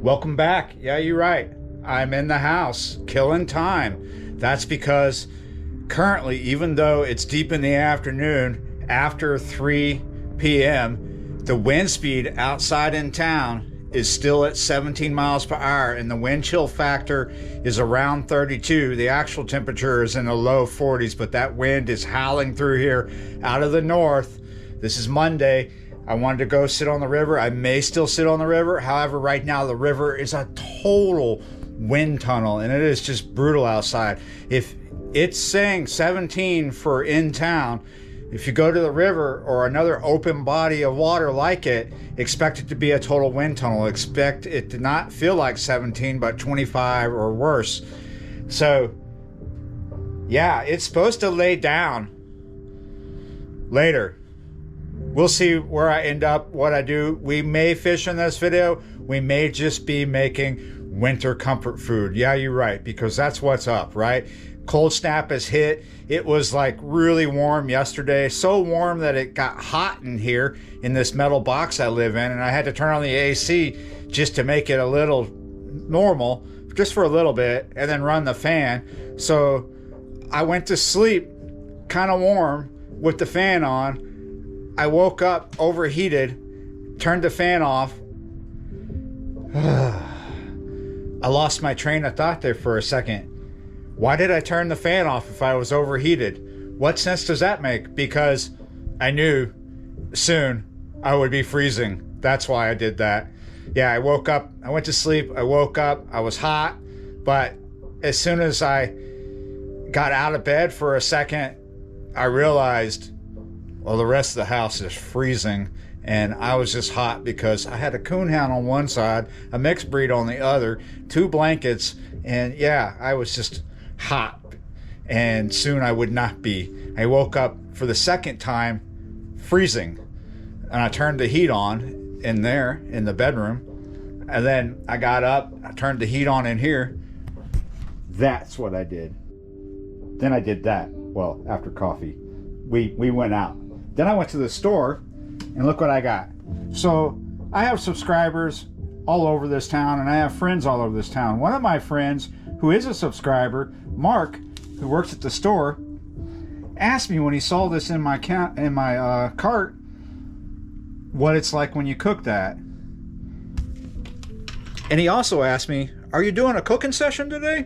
Welcome back. Yeah, you're right. I'm in the house, killing time. That's because currently, even though it's deep in the afternoon, after 3 p.m., the wind speed outside in town is still at 17 miles per hour, and the wind chill factor is around 32. The actual temperature is in the low 40s, but that wind is howling through here out of the north. This is Monday. I wanted to go sit on the river. I may still sit on the river. However, right now the river is a total wind tunnel, and it is just brutal outside. If it's saying 17 for in town, if you go to the river or another open body of water like it, expect it to be a total wind tunnel. Expect it to not feel like 17, but 25 or worse. So, yeah, it's supposed to lay down later. We'll see where I end up, what I do. We may fish in this video. We may just be making winter comfort food. Yeah, you're right, because that's what's up, right? Cold snap has hit. It was like really warm yesterday. So warm that it got hot in here in this metal box I live in, and I had to turn on the AC just to make it a little normal, just for a little bit, and then run the fan. So I went to sleep kind of warm with the fan on. I woke up overheated, turned the fan off. I lost my train of thought there for a second. Why did I turn the fan off if I was overheated? What sense does that make? Because I knew soon I would be freezing. That's why I did that. Yeah, I woke up, I went to sleep, I woke up, I was hot, but as soon as I got out of bed for a second, I realized, well, the rest of the house is freezing, and I was just hot because I had a coonhound on one side, a mixed breed on the other, 2 blankets, and yeah, I was just hot, and soon I would not be. I woke up for the second time freezing, and I turned the heat on in there in the bedroom, and then I got up, I turned the heat on in here. That's what I did. Then I did that, well, after coffee. We went out. Then I went to the store, and look what I got. So I have subscribers all over this town, and I have friends all over this town. One of my friends, who is a subscriber, Mark, who works at the store, asked me when he saw this in my cart what it's like when you cook that. And he also asked me, "Are you doing a cooking session today?"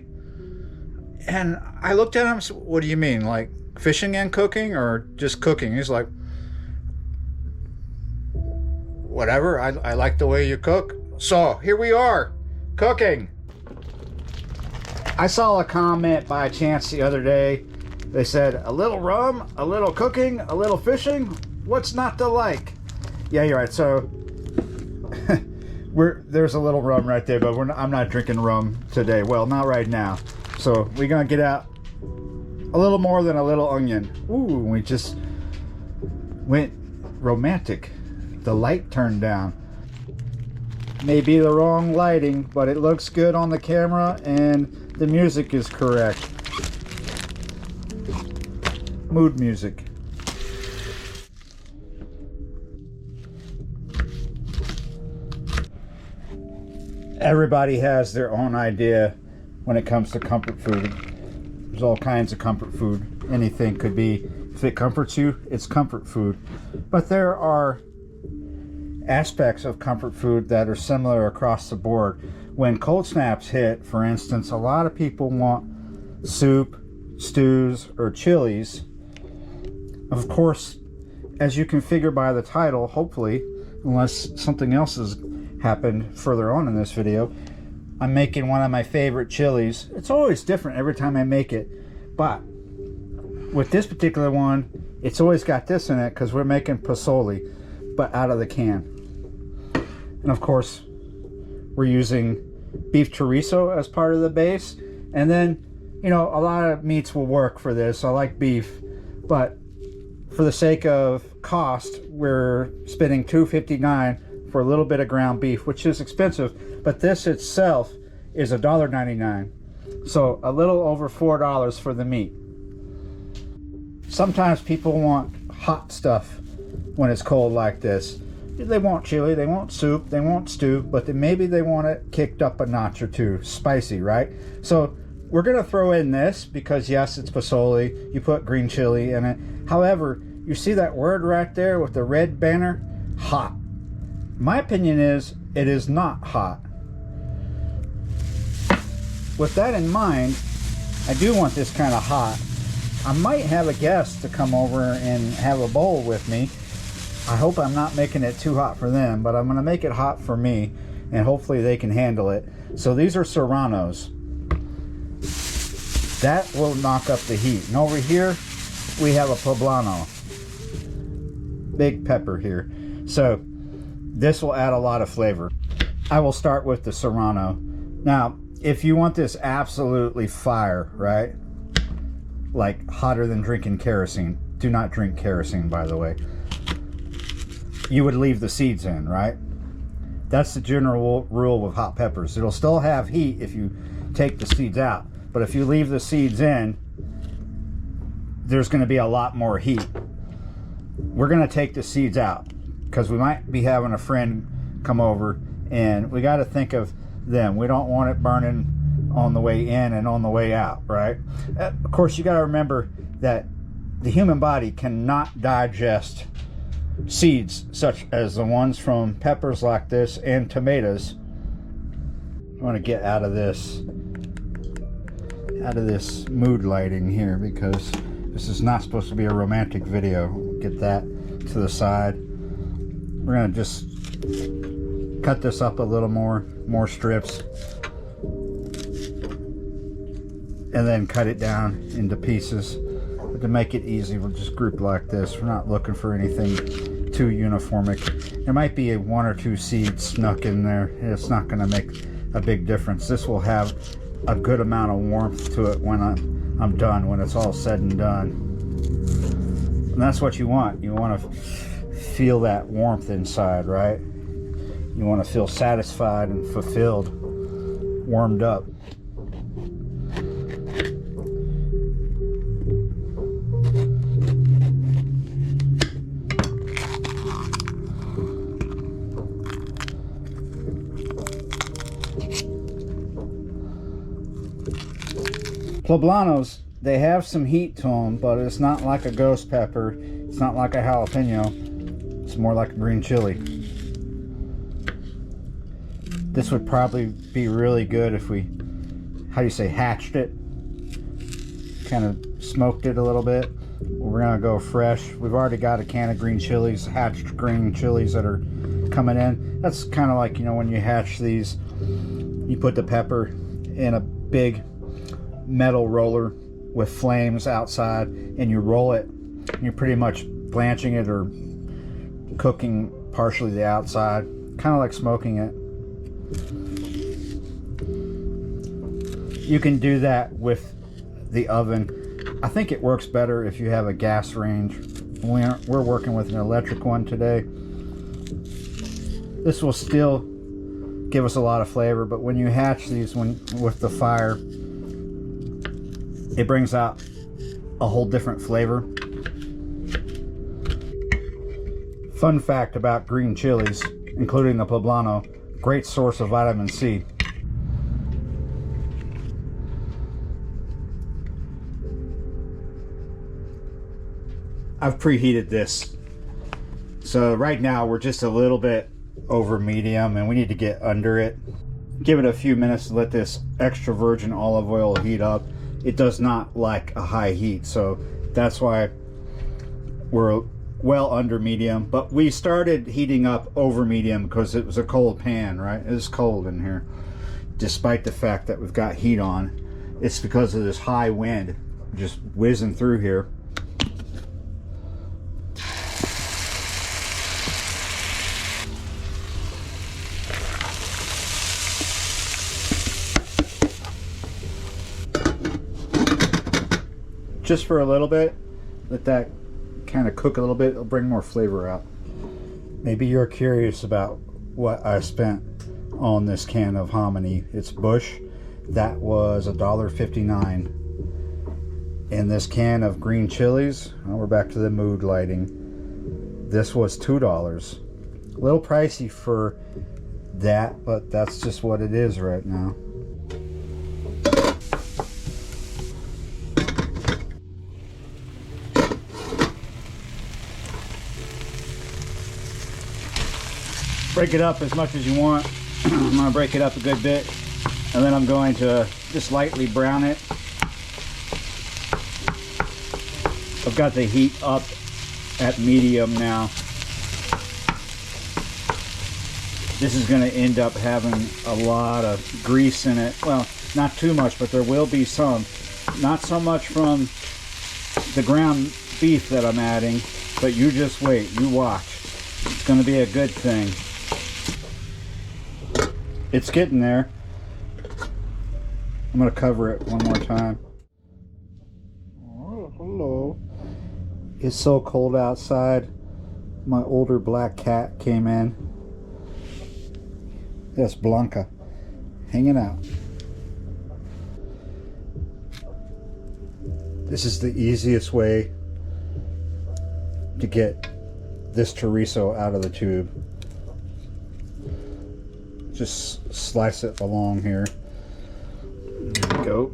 And I looked at him and said, "What do you mean, like fishing and cooking, or just cooking?" He's like, "Whatever, I like the way you cook." So here we are, cooking. I saw a comment by chance the other day. They said, "A little rum, a little cooking, a little fishing. What's not to like?" Yeah, you're right. So there's a little rum right there, but I'm not drinking rum today. Well, not right now. So we're gonna get out a little more than a little onion. Ooh, we just went romantic. The light turned down. Maybe the wrong lighting, but it looks good on the camera and the music is correct. Mood music. Everybody has their own idea when it comes to comfort food. There's all kinds of comfort food. Anything could be. If it comforts you, it's comfort food. But there are aspects of comfort food that are similar across the board. When cold snaps hit, for instance, a lot of people want soup, stews, or chilies. Of course, as you can figure by the title, hopefully, unless something else has happened further on in this video, I'm making one of my favorite chilies. It's always different every time I make it, but with this particular one, it's always got this in it because we're making pozole, but out of the can. And of course, we're using beef chorizo as part of the base. And then, you know, a lot of meats will work for this. I like beef, but for the sake of cost, we're spending $2.59 for a little bit of ground beef, which is expensive, but this itself is $1.99. So a little over $4 for the meat. Sometimes people want hot stuff when it's cold like this. They want chili, they want soup, they want stew, but then maybe they want it kicked up a notch or two, spicy, right? So we're gonna throw in this because yes, it's pozole. You put green chili in it. However, you see that word right there with the red banner? Hot. My opinion is it is not hot. With that in mind, I do want this kind of hot. I might have a guest to come over and have a bowl with me. I hope I'm not making it too hot for them, but I'm going to make it hot for me, and hopefully they can handle it. So these are serranos. That will knock up the heat. And over here, we have a poblano. Big pepper here. So this will add a lot of flavor. I will start with the serrano. Now, if you want this absolutely fire, right? Like hotter than drinking kerosene. Do not drink kerosene, by the way. You would leave the seeds in, right? That's the general rule with hot peppers. It'll still have heat if you take the seeds out. But if you leave the seeds in, there's going to be a lot more heat. We're going to take the seeds out because we might be having a friend come over and we got to think of them. We don't want it burning on the way in and on the way out, right? Of course, you got to remember that the human body cannot digest seeds such as the ones from peppers like this and tomatoes. I want to get out of this mood lighting here because this is not supposed to be a romantic video. Get that to the side. We're going to just cut this up a little more strips, and then cut it down into pieces. But to make it easy, we'll just group like this. We're not looking for anything too uniformic. There might be one or two seeds snuck in there. It's not going to make a big difference. This will have a good amount of warmth to it when I'm done, when it's all said and done. And that's what you want. You want to feel that warmth inside, right? You want to feel satisfied and fulfilled, warmed up. Poblanos, they have some heat to them, but it's not like a ghost pepper. It's not like a jalapeno. It's more like a green chili. This would probably be really good if we, how do you say, hatched it? Kind of smoked it a little bit. We're gonna go fresh. We've already got a can of green chilies, hatched green chilies that are coming in. That's kind of like, you know, when you hatch these, you put the pepper in a big metal roller with flames outside and you roll it, and you're pretty much blanching it or cooking partially the outside, kind of like smoking it. You can do that with the oven. I think it works better if you have a gas range. We're working with an electric one today. This will still give us a lot of flavor, but when you hatch these with the fire, it brings out a whole different flavor. Fun fact about green chilies, including the poblano, great source of vitamin C. I've preheated this. So right now we're just a little bit over medium and we need to get under it. Give it a few minutes to let this extra virgin olive oil heat up. It does not like a high heat, so that's why we're well under medium. But we started heating up over medium because it was a cold pan, right? It is cold in here, despite the fact that we've got heat on. It's because of this high wind just whizzing through here. Just for a little bit, let that kind of cook a little bit. It'll bring more flavor out. Maybe you're curious about what I spent on this can of hominy. It's Bush. That was $1.59. And this can of green chilies, well, we're back to the mood lighting. This was $2. A little pricey for that, but that's just what it is right now. Break it up as much as you want. I'm going to break it up a good bit, and then I'm going to just lightly brown it. I've got the heat up at medium now. This is going to end up having a lot of grease in it. Well, not too much, but there will be some. Not so much from the ground beef that I'm adding, but you just wait, you watch. It's going to be a good thing. It's getting there. I'm going to cover it one more time. Oh, hello. It's so cold outside. My older black cat came in. That's Blanca, hanging out. This is the easiest way to get this chorizo out of the tube. Just slice it along here. There we go.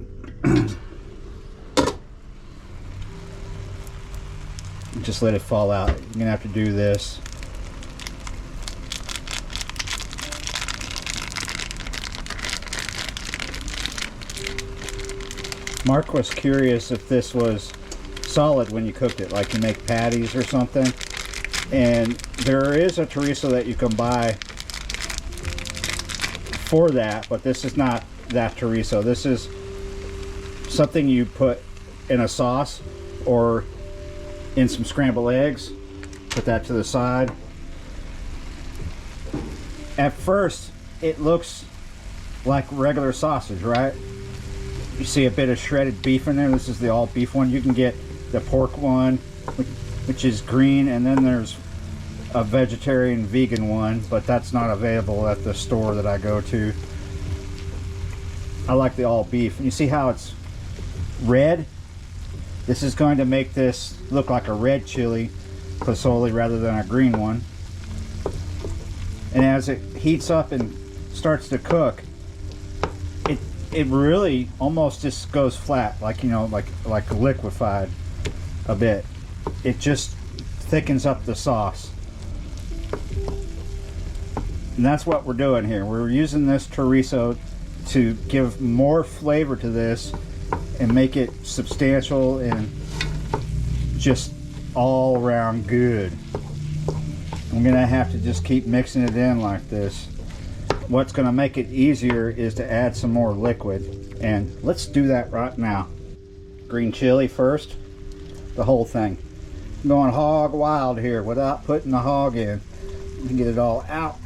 Just let it fall out. You're gonna have to do this. Mark was curious if this was solid when you cooked it, like you make patties or something. And there is a chorizo that you can buy for that, but this is not that chorizo. This is something you put in a sauce or in some scrambled eggs. Put that to the side. At first, it looks like regular sausage, right? You see a bit of shredded beef in there. This is the all beef one. You can get the pork one, which is green, and then there's a vegetarian vegan one, but that's not available at the store that I go to. I like the all beef. And you see how it's red? This is going to make this look like a red chili pozole rather than a green one. And as it heats up and starts to cook, it really almost just goes flat, like, you know, like liquefied a bit. It just thickens up the sauce. And that's what we're doing here. We're using this chorizo to give more flavor to this and make it substantial and just all around good. I'm gonna have to just keep mixing it in like this. What's gonna make it easier is to add some more liquid, and let's do that right now. Green chili first, the whole thing. I'm going hog wild here without putting the hog in. Get it all out.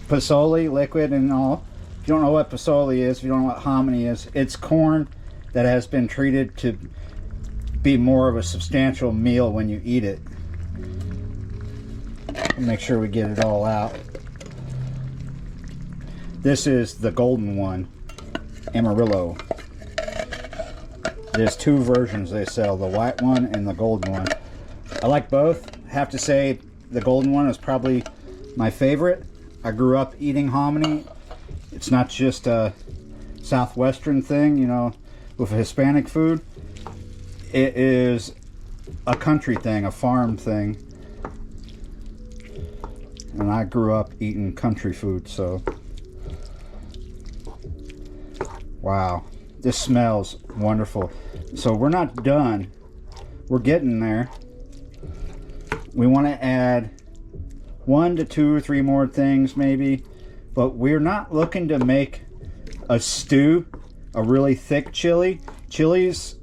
Pozole, liquid and all. If you don't know what pozole is, if you don't know what hominy is, it's corn that has been treated to be more of a substantial meal when you eat it. Make sure we get it all out. This is the golden one, Amarillo. There's two versions they sell, the white one and the golden one. I like both. I have to say the golden one is probably my favorite. I grew up eating hominy. It's not just a southwestern thing, you know, with Hispanic food. It is a country thing, a farm thing. And I grew up eating country food, so. Wow, this smells wonderful. So we're not done. We're getting there. We want to add 1 to 2 or 3 more things maybe, but we're not looking to make a stew, a really thick chili. Chilies,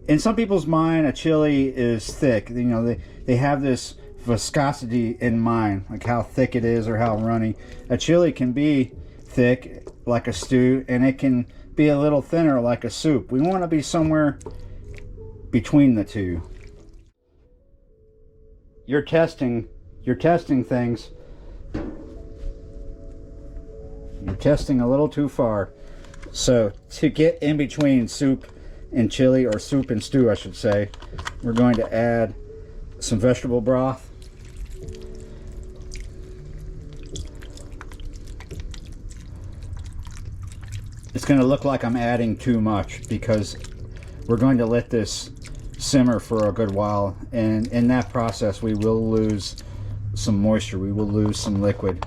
in some people's mind, a chili is thick. You know, they have this viscosity in mind, like how thick it is or how runny. A chili can be thick like a stew, and it can be a little thinner like a soup. We want to be somewhere between the two. You're testing things. You're testing a little too far. So to get in between soup and chili, or soup and stew I should say, we're going to add some vegetable broth. It's going to look like I'm adding too much because we're going to let this simmer for a good while, and in that process we will lose some moisture, we will lose some liquid,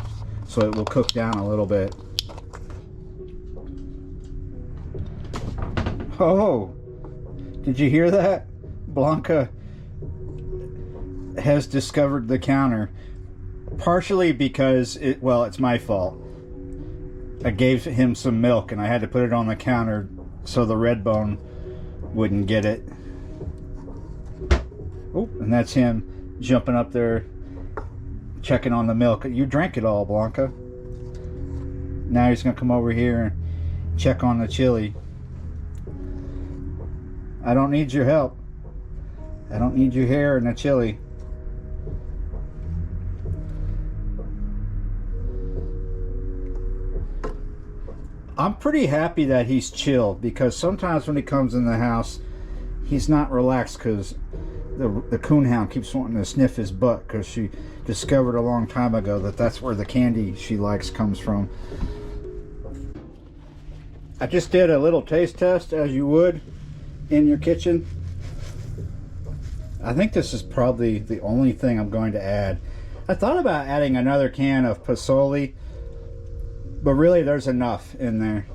so it will cook down a little bit. Oh, did you hear that? Blanca has discovered the counter, partially because it's my fault. I gave him some milk and I had to put it on the counter so the red bone wouldn't get it. Oh, and that's him jumping up there checking on the milk. You drank it all, Blanca. Now he's gonna come over here and check on the chili. I don't need your help. I don't need your hair in the chili. I'm pretty happy that he's chilled, because sometimes when he comes in the house, he's not relaxed because the coonhound keeps wanting to sniff his butt, because she discovered a long time ago that that's where the candy she likes comes from. I just did a little taste test, as you would in your kitchen. I think this is probably the only thing I'm going to add. I thought about adding another can of pozole, but really there's enough in there.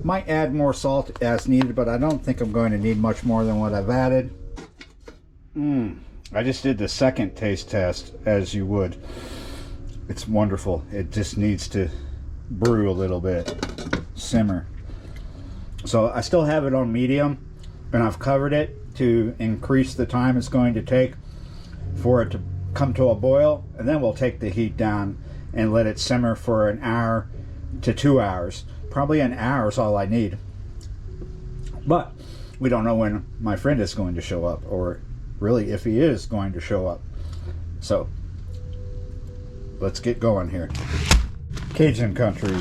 Might add more salt as needed, but I don't think I'm going to need much more than what I've added. I just did the second taste test, as you would. It's wonderful. It just needs to brew a little bit, simmer. So I still have it on medium, and I've covered it to increase the time it's going to take for it to come to a boil, and then we'll take the heat down and let it simmer for an hour to 2 hours. Probably an hour is all I need. But we don't know when my friend is going to show up, or really if he is going to show up. So let's get going here. Cajun country,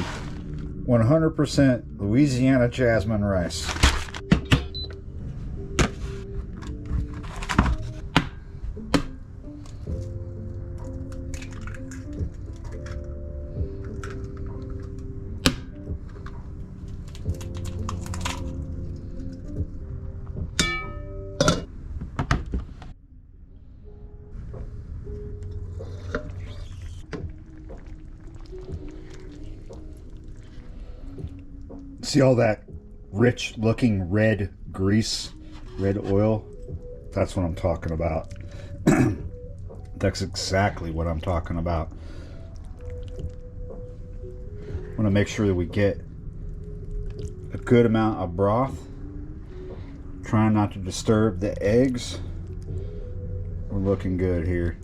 100% Louisiana jasmine rice. See all that rich looking red grease, red oil? That's what I'm talking about. That's exactly what I'm talking about. I want to make sure that we get a good amount of broth. Trying not to disturb the eggs. We're looking good here.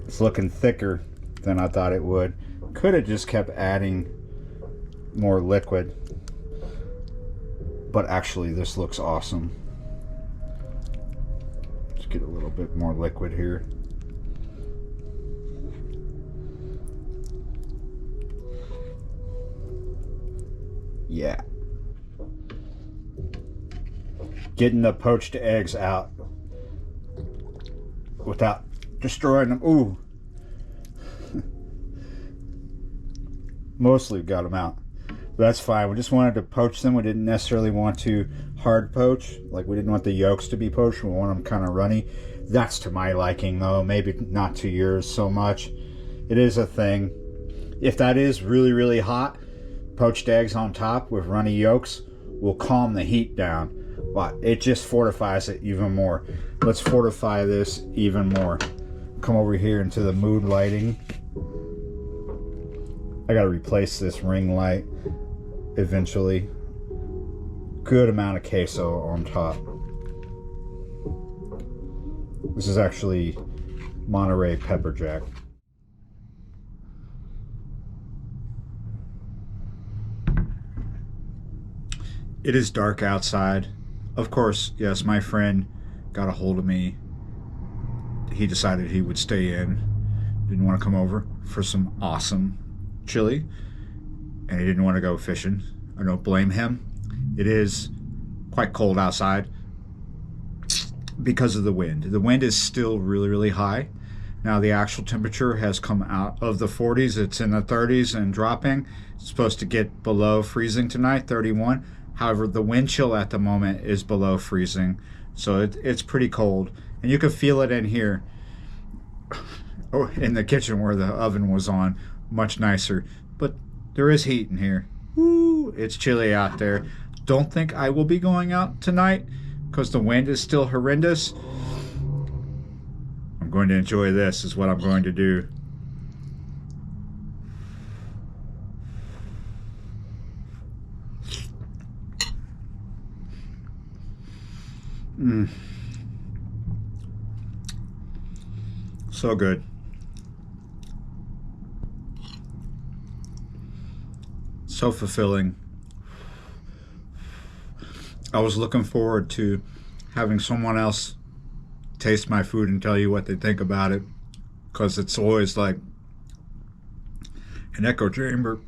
It's looking thicker than I thought it would. Could have just kept adding more liquid, but actually this looks awesome. Let's get a little bit more liquid here. Yeah, getting the poached eggs out without destroying them. Ooh, mostly got them out. That's fine. We just wanted to poach them. We didn't necessarily want to hard poach. Like, we didn't want the yolks to be poached. We want them kind of runny. That's to my liking, though. Maybe not to yours so much. It is a thing. If that is really, really hot, poached eggs on top with runny yolks will calm the heat down. But it just fortifies it even more. Let's fortify this even more. Come over here into the mood lighting. I gotta replace this ring light eventually. Good amount of queso on top. This is actually Monterey pepper jack. It is dark outside. Of course, yes, my friend got a hold of me. He decided he would stay in. Didn't want to come over for some awesome chili. And he didn't want to go fishing. I don't blame him. It is quite cold outside because of the wind. The wind is still really, really high. Now the actual temperature has come out of the 40s. It's in the 30s and dropping. It's supposed to get below freezing tonight, 31. However, the wind chill at the moment is below freezing. So it's pretty cold. And you can feel it in here. Oh, in the kitchen where the oven was on. Much nicer. But there is heat in here. Woo! It's chilly out there. Don't think I will be going out tonight because the wind is still horrendous. I'm going to enjoy this is what I'm going to do. So good. So fulfilling. I was looking forward to having someone else taste my food and tell you what they think about it, because it's always like an echo chamber.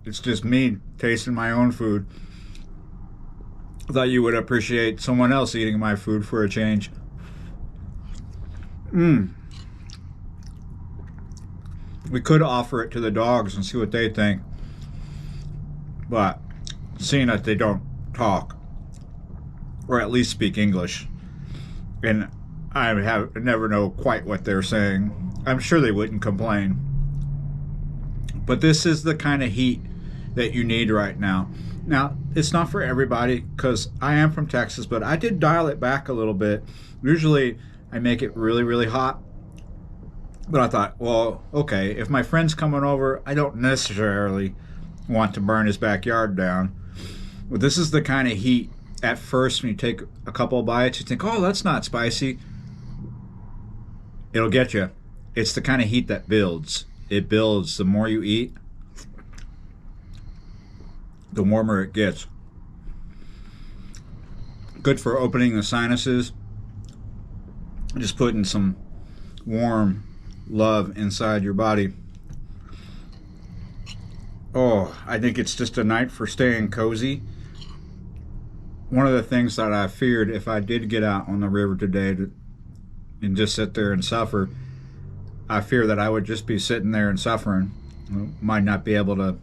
It's just me tasting my own food. I thought you would appreciate someone else eating my food for a change. We could offer it to the dogs and see what they think, but seeing that they don't talk, or at least speak English, and I never know quite what they're saying, I'm sure they wouldn't complain. But this is the kind of heat that you need right now. Now, it's not for everybody, because I am from Texas, but I did dial it back a little bit. Usually I make it really, really hot. But I thought, well, okay, if my friend's coming over, I don't necessarily want to burn his backyard down. But this is the kind of heat, at first, when you take a couple of bites, you think, oh, that's not spicy. It'll get you. It's the kind of heat that builds. It builds. The more you eat, the warmer it gets. Good for opening the sinuses. Just putting some warm love inside your body. Oh, I think it's just a night for staying cozy. One of the things that I feared if I did get out on the river today and just sit there and suffer, I fear that I would just be sitting there and suffering. Might not be able to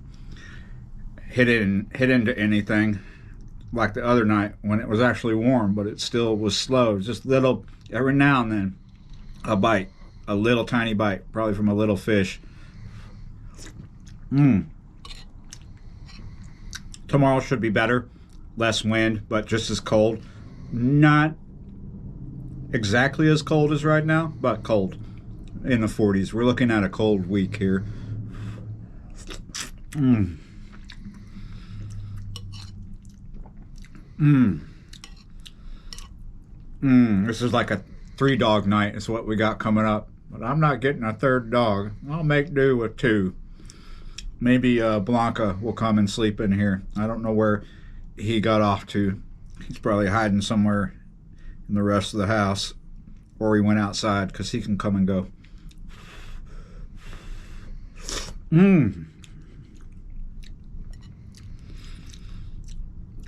hit into anything like the other night when it was actually warm, but it still was slow. Just little, every now and then, a bite, a little tiny bite, probably from a little fish. Tomorrow should be better, less wind, but just as cold. Not exactly as cold as right now, but cold, in the 40s. We're looking at a cold week here. This is like a 3-dog night is what we got coming up. But I'm not getting a 3rd dog. I'll make do with 2. Maybe Blanca will come and sleep in here. I don't know where he got off to. He's probably hiding somewhere in the rest of the house. Or he went outside, because he can come and go.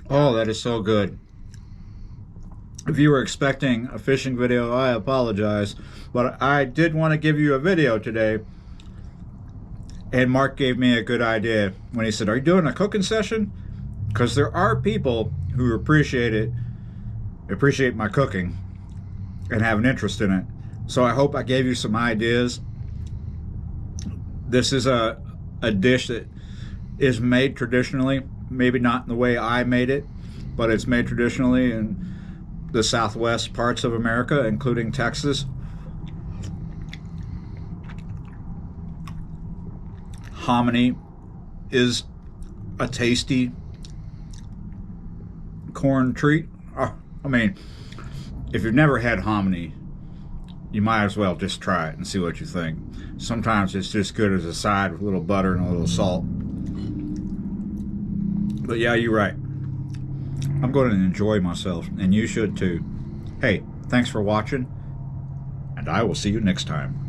Oh, that is so good. If you were expecting a fishing video, I apologize. But I did want to give you a video today. And Mark gave me a good idea when he said, are you doing a cooking session? Because there are people who appreciate my cooking and have an interest in it. So I hope I gave you some ideas. This is a dish that is made traditionally, maybe not in the way I made it, but it's made traditionally in the southwest parts of America, including Texas. Hominy is a tasty corn treat. I mean, if you've never had hominy, you might as well just try it and see what you think. Sometimes it's just good as a side with a little butter and a little salt. But yeah, you're right. I'm going to enjoy myself, and you should too. Hey, thanks for watching, and I will see you next time.